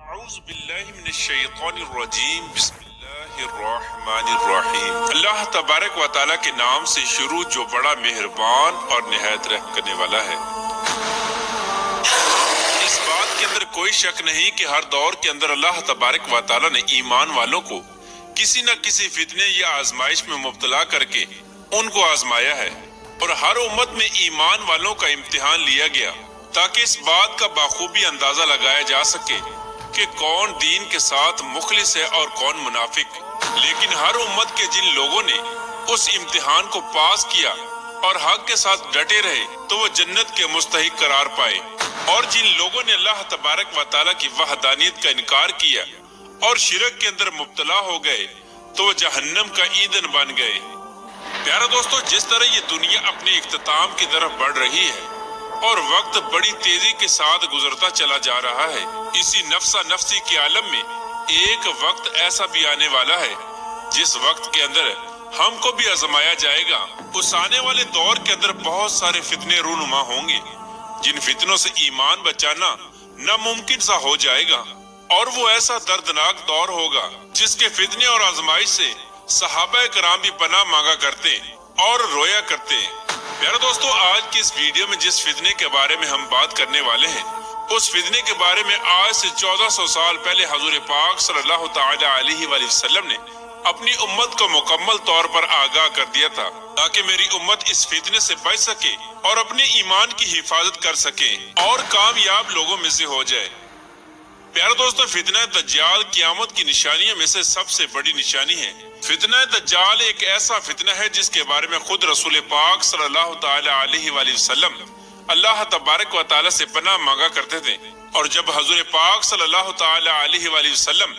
اعوذ باللہ من الشیطان الرجیم بسم اللہ الرحمن الرحیم۔ اللہ تبارک و تعالیٰ کے نام سے شروع جو بڑا مہربان اور نہایت رحم کرنے والا ہے۔ اس بات کے اندر کوئی شک نہیں کہ ہر دور کے اندر اللہ تبارک و تعالیٰ نے ایمان والوں کو کسی نہ کسی فتنے یا آزمائش میں مبتلا کر کے ان کو آزمایا ہے، اور ہر امت میں ایمان والوں کا امتحان لیا گیا تاکہ اس بات کا بخوبی اندازہ لگایا جا سکے کہ کون دین کے ساتھ مخلص ہے اور کون منافق۔ لیکن ہر امت کے جن لوگوں نے اس امتحان کو پاس کیا اور حق کے ساتھ ڈٹے رہے تو وہ جنت کے مستحق قرار پائے، اور جن لوگوں نے اللہ تبارک و تعالیٰ کی وحدانیت کا انکار کیا اور شرک کے اندر مبتلا ہو گئے تو وہ جہنم کا ایندھن بن گئے۔ پیارا دوستو، جس طرح یہ دنیا اپنے اختتام کی طرف بڑھ رہی ہے اور وقت بڑی تیزی کے ساتھ گزرتا چلا جا رہا ہے، اسی نفسا نفسی کے عالم میں ایک وقت ایسا بھی آنے والا ہے جس وقت کے اندر ہم کو بھی آزمایا جائے گا۔ اس آنے والے دور کے اندر بہت سارے فتنے رونما ہوں گے جن فتنوں سے ایمان بچانا ناممکن سا ہو جائے گا، اور وہ ایسا دردناک دور ہوگا جس کے فتنے اور آزمائش سے صحابہ کرام بھی پناہ مانگا کرتے اور رویا کرتے۔ پیارے دوستو، آج کی اس ویڈیو میں جس فتنے کے بارے میں ہم بات کرنے والے ہیں، اس فتنے کے بارے میں آج سے 1400 سال پہلے حضور پاک صلی اللہ تعالی علیہ وآلہ وسلم نے اپنی امت کو مکمل طور پر آگاہ کر دیا تھا تاکہ میری امت اس فتنے سے بچ سکے اور اپنے ایمان کی حفاظت کر سکے اور کامیاب لوگوں میں سے ہو جائے۔ پیارے دوستو، فتنہ دجال قیامت کی نشانیوں میں سے سب سے بڑی نشانی ہے۔ فتنہ دجال ایک ایسا فتنہ ہے جس کے بارے میں خود رسول پاک صلی اللہ تعالی علیہ وآلہ وسلم اللہ تبارک و تعالی سے پناہ مانگا کرتے تھے، اور جب حضور پاک صلی اللہ تعالی علیہ وآلہ وسلم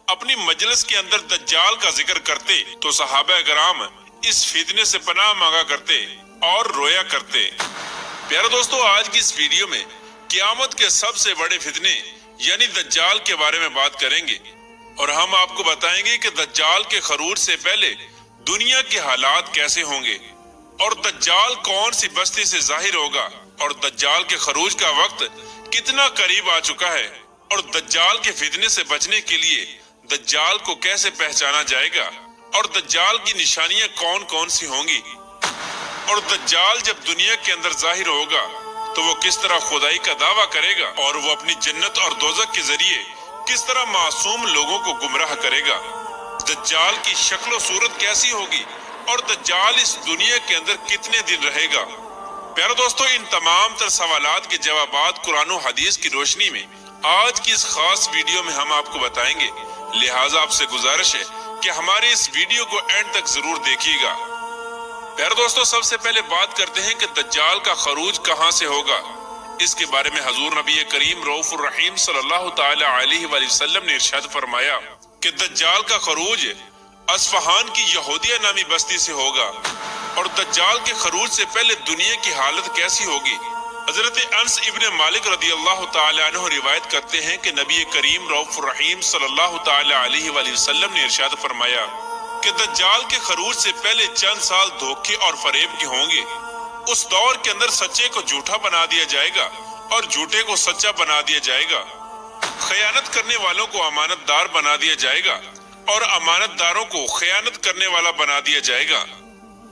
اپنی مجلس کے اندر دجال کا ذکر کرتے تو صحابہ کرام اس فتنے سے پناہ مانگا کرتے اور رویا کرتے۔ پیارے دوستو، آج کی اس ویڈیو میں قیامت کے سب سے بڑے فتنے یعنی دجال کے بارے میں بات کریں گے، اور ہم آپ کو بتائیں گے کہ دجال کے خروج سے پہلے دنیا کے حالات کیسے ہوں گے، اور دجال کون سی بستی سے ظاہر ہوگا، اور دجال کے خروج کا وقت کتنا قریب آ چکا ہے، اور دجال کے فتنے سے بچنے کے لیے دجال کو کیسے پہچانا جائے گا، اور دجال کی نشانیاں کون کون سی ہوں گی، اور دجال جب دنیا کے اندر ظاہر ہوگا تو وہ کس طرح خدائی کا دعویٰ کرے گا، اور وہ اپنی جنت اور دوزخ کے ذریعے کس طرح معصوم لوگوں کو گمراہ کرے گا، دجال کی شکل و صورت کیسی ہوگی، اور دجال اس دنیا کے اندر کتنے دن رہے گا۔ پیارے دوستو، ان تمام تر سوالات کے جوابات قرآن و حدیث کی روشنی میں آج کی اس خاص ویڈیو میں ہم آپ کو بتائیں گے، لہٰذا آپ سے گزارش ہے کہ ہماری اس ویڈیو کو اینڈ تک ضرور دیکھیے گا۔ پیارے دوستو، سب سے پہلے بات کرتے ہیں کہ دجال کا خروج کہاں سے ہوگا۔ اس کے بارے میں حضور نبی کریم رؤوف الرحیم صلی اللہ تعالی علیہ وآلہ وسلم نے ارشاد فرمایا کہ دجال کا خروج اصفہان کی یہودیہ نامی بستی سے ہوگا، اور دجال کے خروج سے پہلے دنیا کی حالت کیسی ہوگی۔ حضرت انس ابن مالک رضی اللہ تعالی عنہ روایت کرتے ہیں کہ نبی کریم رؤوف الرحیم صلی اللہ تعالی علیہ وآلہ وسلم نے ارشاد فرمایا کہ دجال کے خروج سے پہلے چند سال دھوکے اور فریب کے ہوں گے۔ اس دور کے اندر سچے کو جھوٹا بنا دیا جائے گا اور جھوٹے کو سچا بنا دیا جائے گا، خیانت کرنے والوں کو امانت دار بنا دیا جائے گا اور امانت داروں کو خیانت کرنے والا بنا دیا جائے گا۔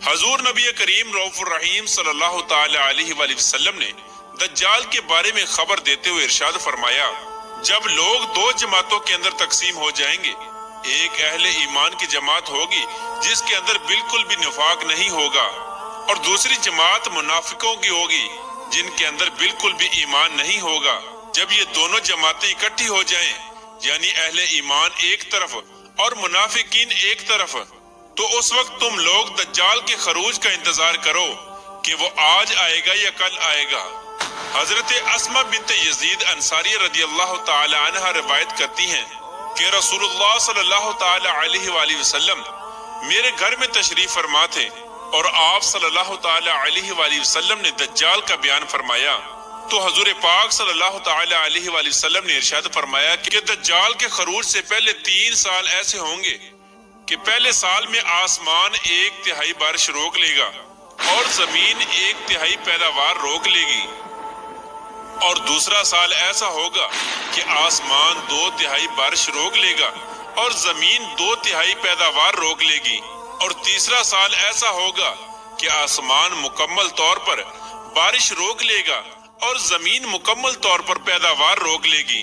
حضور نبی کریم رؤوف الرحیم صلی اللہ تعالی علیہ وآلہ وسلم نے دجال کے بارے میں خبر دیتے ہوئے ارشاد فرمایا، جب لوگ دو جماعتوں کے اندر تقسیم ہو جائیں گے، ایک اہل ایمان کی جماعت ہوگی جس کے اندر بالکل بھی نفاق نہیں ہوگا، اور دوسری جماعت منافقوں کی ہوگی جن کے اندر بالکل بھی ایمان نہیں ہوگا۔ جب یہ دونوں جماعتیں اکٹھی ہو جائیں، یعنی اہل ایمان ایک طرف اور منافقین ایک طرف، تو اس وقت تم لوگ دجال کے خروج کا انتظار کرو کہ وہ آج آئے گا یا کل آئے گا۔ حضرت اسماء بنت یزید انصاری رضی اللہ تعالی عنہ روایت کرتی ہیں کہ رسول اللہ صلی اللہ تعالی علیہ وآلہ وسلم میرے گھر میں تشریف فرما تھے، اور آپ صلی اللہ تعالی علیہ وآلہ وسلم نے دجال کا بیان فرمایا تو حضور پاک صلی اللہ تعالی علیہ وآلہ وسلم نے ارشاد فرمایا کہ دجال کے خروج سے پہلے 3 سال ایسے ہوں گے کہ پہلے سال میں آسمان 1/3 بارش روک لے گا اور زمین 1/3 پیداوار روک لے گی، اور دوسرا سال ایسا ہوگا کہ آسمان 2/3 بارش روک لے گا اور زمین 2/3 پیداوار روک لے گی، اور تیسرا سال ایسا ہوگا کہ آسمان مکمل طور پر بارش روک لے گا اور زمین مکمل طور پر پیداوار روک لے گی،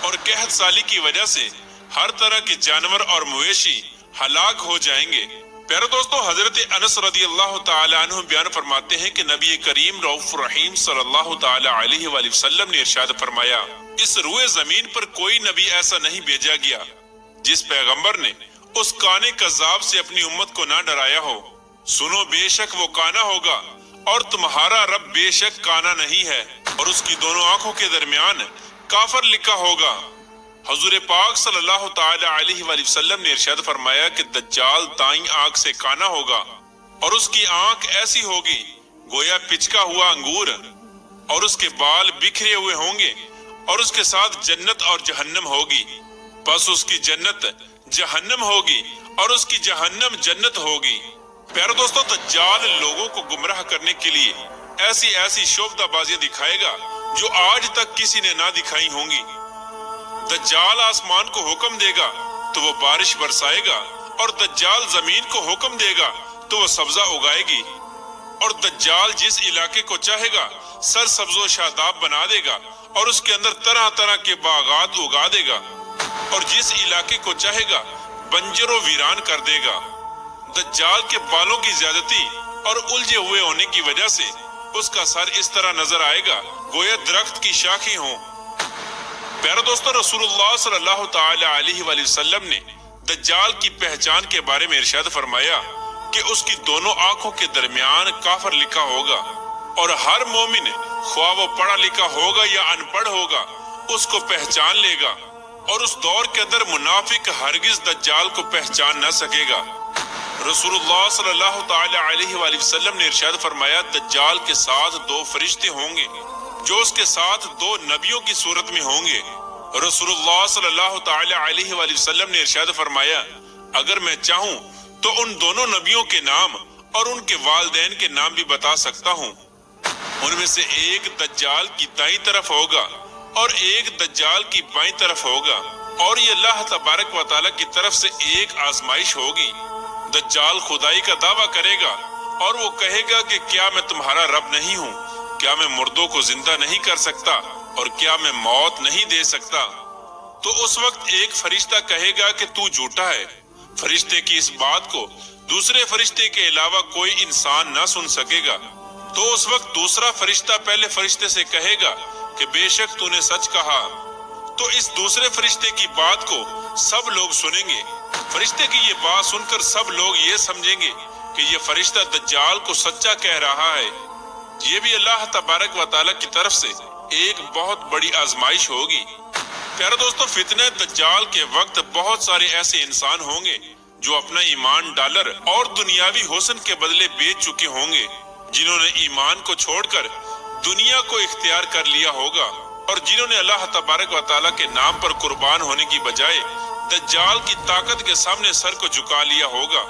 اور قحط سالی کی وجہ سے ہر طرح کے جانور اور مویشی ہلاک ہو جائیں گے۔ پیارے دوستو، حضرت انس رضی اللہ تعالی عنہ بیان فرماتے ہیں کہ نبی کریم رؤوف رحیم صلی اللہ تعالی علیہ وآلہ وسلم نے ارشاد فرمایا، اس روئے زمین پر کوئی نبی ایسا نہیں بھیجا گیا جس پیغمبر نے اس کانے کذاب سے اپنی امت کو نہ ڈرایا ہو۔ سنو، بے شک وہ کانا ہوگا اور تمہارا رب بے شک کانا نہیں ہے، اور اس کی دونوں آنکھوں کے درمیان کافر لکھا ہوگا۔ حضور پاک صلی اللہ تعالی علیہ وآلہ وسلم نے ارشاد فرمایا کہ دجال دائیں آنکھ سے کانا ہوگا اور اس کی آنکھ ایسی ہوگی گویا پچکا ہوا انگور، اور اس کے بال بکھرے ہوئے ہوں گے، اور اس کے ساتھ جنت اور جہنم ہوگی، بس اس کی جنت جہنم ہوگی اور اس کی جہنم جنت ہوگی۔ پیارے دوستو، دجال لوگوں کو گمراہ کرنے کے لیے ایسی ایسی شعبدہ بازیاں دکھائے گا جو آج تک کسی نے نہ دکھائی ہوں گی۔ دجال آسمان کو حکم دے گا تو وہ بارش برسائے گا، اور دجال زمین کو حکم دے گا تو وہ سبزہ اگائے گی، اور دجال جس علاقے کو چاہے گا سرسبز و شاداب بنا دے گا اور اس کے اندر طرح طرح کے باغات اگا دے گا، اور جس علاقے کو چاہے گا بنجر و ویران کر دے گا۔ دجال کے بالوں کی زیادتی اور الجھے ہوئے ہونے کی وجہ سے اس کا سر اس طرح نظر آئے گا گویا درخت کی شاخیں ہوں۔ پیارے دوستو، رسول اللہ صلی اللہ تعالی علیہ وآلہ وسلم نے دجال کی پہچان کے بارے میں ارشاد فرمایا کہ اس کی دونوں آنکھوں کے درمیان کافر لکھا ہوگا، اور ہر مومن خواہ وہ پڑھا لکھا ہوگا یا ان پڑھ ہوگا اس کو پہچان لے گا، اور اس دور کے اندر منافق ہرگز دجال کو پہچان نہ سکے گا۔ رسول اللہ صلی اللہ تعالی علیہ وآلہ وسلم نے ارشاد فرمایا، دجال کے ساتھ 2 فرشتے ہوں گے جو اس کے ساتھ 2 نبیوں کی صورت میں ہوں گے۔ رسول اللہ صلی اللہ تعالی علیہ وآلہ وسلم نے ارشاد فرمایا، اگر میں چاہوں تو ان دونوں نبیوں کے نام اور ان کے والدین کے نام بھی بتا سکتا ہوں۔ ان میں سے ایک دجال کی دائیں طرف ہوگا اور ایک دجال کی بائیں طرف ہوگا، اور یہ اللہ تبارک و تعالیٰ کی طرف سے ایک آزمائش ہوگی۔ دجال خدائی کا دعویٰ کرے گا اور وہ کہے گا کہ کیا میں تمہارا رب نہیں ہوں؟ کیا میں مردوں کو زندہ نہیں کر سکتا؟ اور کیا میں موت نہیں دے سکتا؟ تو اس وقت ایک فرشتہ کہے گا کہ تو جھوٹا ہے۔ فرشتے کی اس بات کو دوسرے فرشتے کے علاوہ کوئی انسان نہ سن سکے گا۔ تو اس وقت دوسرا فرشتہ پہلے فرشتے سے کہے گا کہ بے شک تو نے سچ کہا۔ تو اس دوسرے فرشتے کی بات کو سب لوگ سنیں گے۔ فرشتے کی یہ بات سن کر سب لوگ یہ سمجھیں گے کہ یہ فرشتہ دجال کو سچا کہہ رہا ہے۔ یہ بھی اللہ تبارک و تعالیٰ کی طرف سے ایک بہت بڑی آزمائش ہوگی۔ پیارے دوستو، فتنہ دجال کے وقت بہت سارے ایسے انسان ہوں گے جو اپنا ایمان ڈالر اور دنیاوی حسن کے بدلے بیچ چکے ہوں گے، جنہوں نے ایمان کو چھوڑ کر دنیا کو اختیار کر لیا ہوگا، اور جنہوں نے اللہ تبارک و تعالیٰ کے نام پر قربان ہونے کی بجائے دجال کی طاقت کے سامنے سر کو جھکا لیا ہوگا۔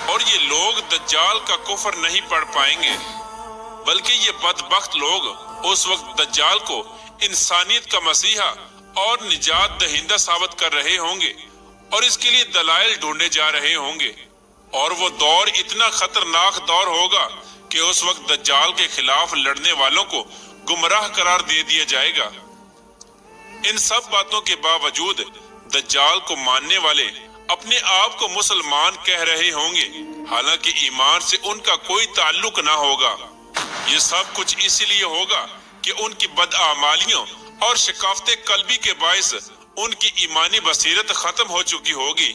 اور یہ لوگ دجال کا کفر نہیں پڑھ پائیں گے، بلکہ یہ بدبخت لوگ اس وقت دجال کو انسانیت کا مسیحا اور نجات دہندہ ثابت کر رہے ہوں گے، اور اس کے لیے دلائل ڈھونڈے جا رہے ہوں گے۔ اور وہ دور اتنا خطرناک دور ہوگا کہ اس وقت دجال کے خلاف لڑنے والوں کو گمراہ قرار دے دیا جائے گا۔ ان سب باتوں کے باوجود دجال کو ماننے والے اپنے آپ کو مسلمان کہہ رہے ہوں گے، حالانکہ ایمان سے ان کا کوئی تعلق نہ ہوگا۔ یہ سب کچھ اسی لیے ہوگا کہ ان کی بدعمالیوں اور شقافت قلبی کے باعث ان کی ایمانی بصیرت ختم ہو چکی ہوگی۔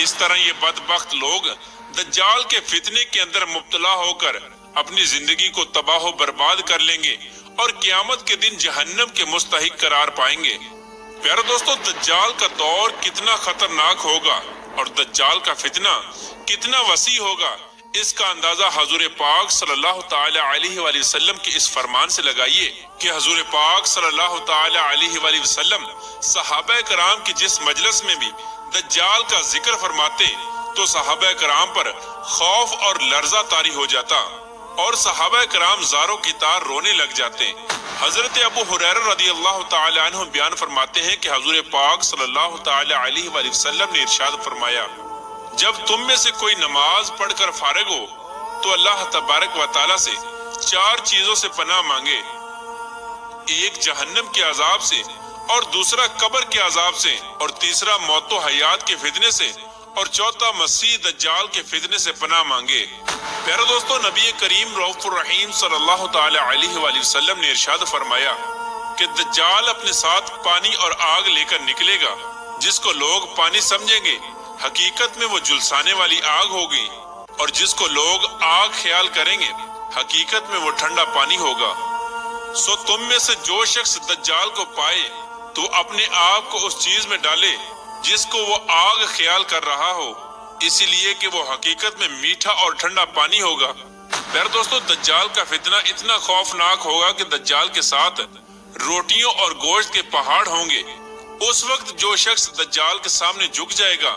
اس طرح یہ بدبخت لوگ دجال کے فتنے کے اندر مبتلا ہو کر اپنی زندگی کو تباہ و برباد کر لیں گے اور قیامت کے دن جہنم کے مستحق قرار پائیں گے۔ پیارے دوستو، دجال کا دور کتنا خطرناک ہوگا اور دجال کا فتنہ کتنا وسیع ہوگا، اس کا اندازہ حضور پاک صلی اللہ تعالی علیہ وآلہ وسلم کے اس فرمان سے لگائیے کہ حضور پاک صلی اللہ تعالی علیہ وآلہ وسلم صحابہ کرام کی جس مجلس میں بھی دجال کا ذکر فرماتے تو صحابہ کرام پر خوف اور لرزہ طاری ہو جاتا۔ اور صحابہ کرام زاروں کی طرح رونے لگ جاتے ہیں۔ حضرت ابو ہریرہ رضی اللہ تعالی عنہ بیان فرماتے ہیں کہ حضور پاک صلی اللہ تعالی علیہ وآلہ وسلم نے ارشاد فرمایا، جب تم میں سے کوئی نماز پڑھ کر فارغ ہو تو اللہ تبارک و تعالی سے 4 چیزوں سے پناہ مانگے، ایک جہنم کے عذاب سے، اور دوسرا قبر کے عذاب سے، اور تیسرا موت و حیات کے فتنے سے، اور چوتھا مسیح دجال کے فتنے سے پناہ مانگے۔ پیارے دوستو، نبی کریم رؤوف الرحیم صلی اللہ تعالی علیہ وآلہ وسلم نے ارشاد فرمایا کہ دجال اپنے ساتھ پانی اور آگ لے کر نکلے گا، جس کو لوگ پانی سمجھیں گے، حقیقت میں وہ جلسانے والی آگ ہوگی، اور جس کو لوگ آگ خیال کریں گے، حقیقت میں وہ ٹھنڈا پانی ہوگا۔ سو تم میں سے جو شخص دجال کو پائے تو اپنے آپ کو اس چیز میں ڈالے جس کو وہ آگ خیال کر رہا ہو، اسی لیے کہ وہ حقیقت میں میٹھا اور ٹھنڈا پانی ہوگا۔ پیارے دوستو، دجال کا فتنہ اتنا خوفناک ہوگا کہ دجال کے ساتھ روٹیوں اور گوشت کے پہاڑ ہوں گے۔ اس وقت جو شخص دجال کے سامنے جھک جائے گا،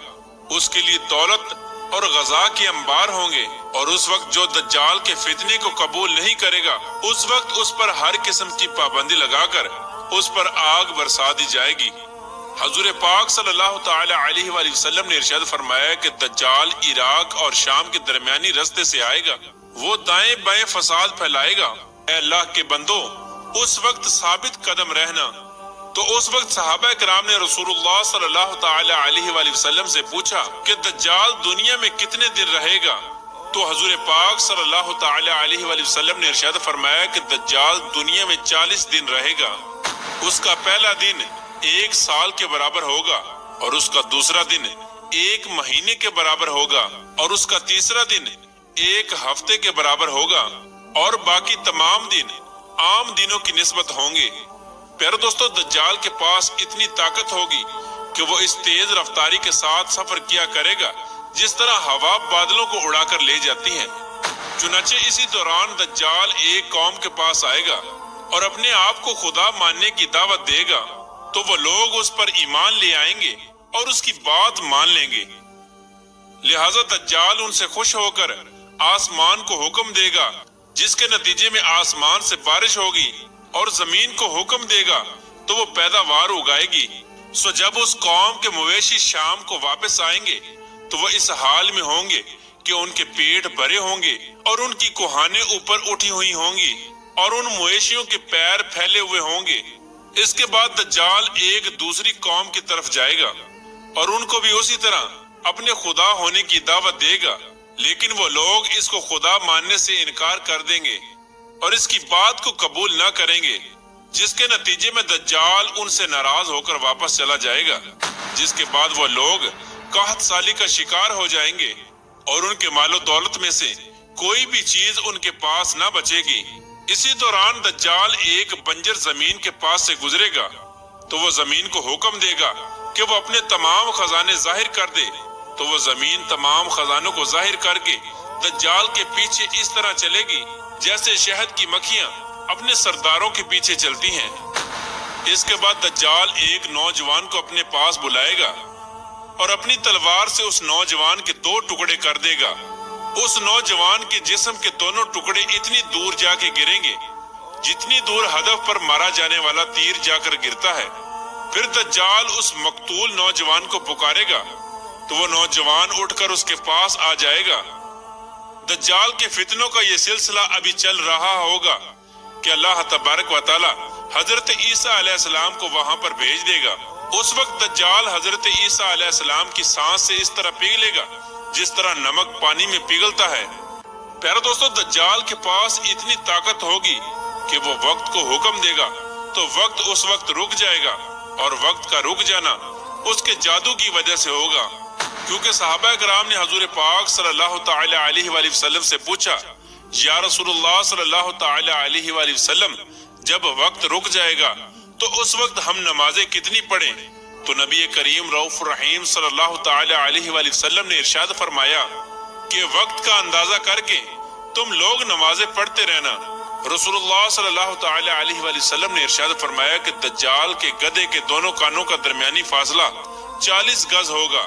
اس کے لیے دولت اور غذا کے انبار ہوں گے، اور اس وقت جو دجال کے فتنے کو قبول نہیں کرے گا، اس وقت اس پر ہر قسم کی پابندی لگا کر اس پر آگ برسا دی جائے گی۔ حضور پاک صلی اللہ تعالی علیہ وآلہ وسلم نے ارشاد فرمایا کہ دجال عراق اور شام کے درمیانی رستے سے آئے گا، وہ دائیں بائیں فساد پھیلائے گا۔ اے اللہ کے بندو، اس وقت ثابت قدم رہنا۔ تو اس وقت صحابہ کرام نے رسول اللہ صلی اللہ تعالی علیہ وآلہ وسلم سے پوچھا کہ دجال دنیا میں کتنے دن رہے گا؟ تو حضور پاک صلی اللہ تعالی علیہ وآلہ وسلم نے ارشاد فرمایا کہ دجال دنیا میں 40 دن رہے گا۔ اس کا پہلا دن 1 سال کے برابر ہوگا، اور اس کا دوسرا دن 1 مہینے کے برابر ہوگا، اور اس کا تیسرا دن 1 ہفتے کے برابر ہوگا، اور باقی تمام دن عام دنوں کی نسبت ہوں گے۔ پیارے دوستو، دجال کے پاس اتنی طاقت ہوگی کہ وہ اس تیز رفتاری کے ساتھ سفر کیا کرے گا جس طرح ہوا بادلوں کو اڑا کر لے جاتی ہے۔ چنانچہ اسی دوران دجال ایک قوم کے پاس آئے گا اور اپنے آپ کو خدا ماننے کی دعوت دے گا، تو وہ لوگ اس پر ایمان لے آئیں گے اور اس کی بات مان لیں گے۔ لہذا دجال ان سے خوش ہو کر آسمان کو حکم دے گا، جس کے نتیجے میں آسمان سے بارش ہوگی، اور زمین کو حکم دے گا تو وہ پیداوار اگائے گی۔ سو جب اس قوم کے مویشی شام کو واپس آئیں گے تو وہ اس حال میں ہوں گے کہ ان کے پیٹ بھرے ہوں گے، اور ان کی کوہانیں اوپر اٹھی ہوئی ہوں گی، اور ان مویشیوں کے پیر پھیلے ہوئے ہوں گے۔ اس کے بعد دجال ایک دوسری قوم کی طرف جائے گا اور ان کو بھی اسی طرح اپنے خدا ہونے کی دعوت دے گا، لیکن وہ لوگ اس کو خدا ماننے سے انکار کر دیں گے اور اس کی بات کو قبول نہ کریں گے، جس کے نتیجے میں دجال ان سے ناراض ہو کر واپس چلا جائے گا، جس کے بعد وہ لوگ قحط سالی کا شکار ہو جائیں گے، اور ان کے مال و دولت میں سے کوئی بھی چیز ان کے پاس نہ بچے گی۔ اسی دوران دجال ایک بنجر زمین کے پاس سے گزرے گا، تو وہ زمین کو حکم دے گا کہ وہ اپنے تمام خزانے ظاہر کر دے، تو وہ زمین تمام خزانوں کو ظاہر کر کے دجال کے پیچھے اس طرح چلے گی جیسے شہد کی مکھیاں اپنے سرداروں کے پیچھے چلتی ہیں۔ اس کے بعد دجال ایک نوجوان کو اپنے پاس بلائے گا اور اپنی تلوار سے اس نوجوان کے 2 ٹکڑے کر دے گا۔ اس نوجوان کے جسم کے دونوں ٹکڑے اتنی دور جا کے گریں گے جتنی دور ہدف پر مارا جانے والا تیر جا کر گرتا ہے۔ پھر دجال اس مقتول نوجوان کو پکارے گا تو وہ نوجوان اٹھ کر اس کے پاس آ جائے گا۔ دجال کے فتنوں کا یہ سلسلہ ابھی چل رہا ہوگا کہ اللہ تبارک و تعالی حضرت عیسیٰ علیہ السلام کو وہاں پر بھیج دے گا۔ اس وقت دجال حضرت عیسیٰ علیہ السلام کی سانس سے اس طرح پگھلے گا جس طرح نمک پانی میں پگھلتا ہے۔ پیارے دوستو، دجال کے پاس اتنی طاقت ہوگی کہ وہ وقت کو حکم دے گا تو وقت اس وقت رک جائے گا، اور وقت کا رک جانا اس کے جادو کی وجہ سے ہوگا، کیونکہ صحابہ کرام نے حضور پاک صلی اللہ تعالی علیہ وآلہ وسلم سے پوچھا، یا رسول اللہ صلی اللہ تعالی علیہ وآلہ وسلم، جب وقت رک جائے گا تو اس وقت ہم نمازیں کتنی پڑھیں؟ تو نبی کریم رؤوف الرحیم صلی اللہ تعالی علیہ وآلہ وسلم نے ارشاد فرمایا کہ وقت کا اندازہ کر کے تم لوگ نمازیں پڑھتے رہنا۔ رسول اللہ صلی اللہ تعالی علیہ وآلہ وسلم نے ارشاد فرمایا کہ دجال کے گدھے کے دونوں کانوں کا درمیانی فاصلہ 40 گز ہوگا،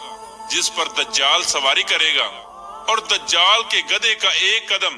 جس پر دجال سواری کرے گا، اور دجال کے گدھے کا ایک قدم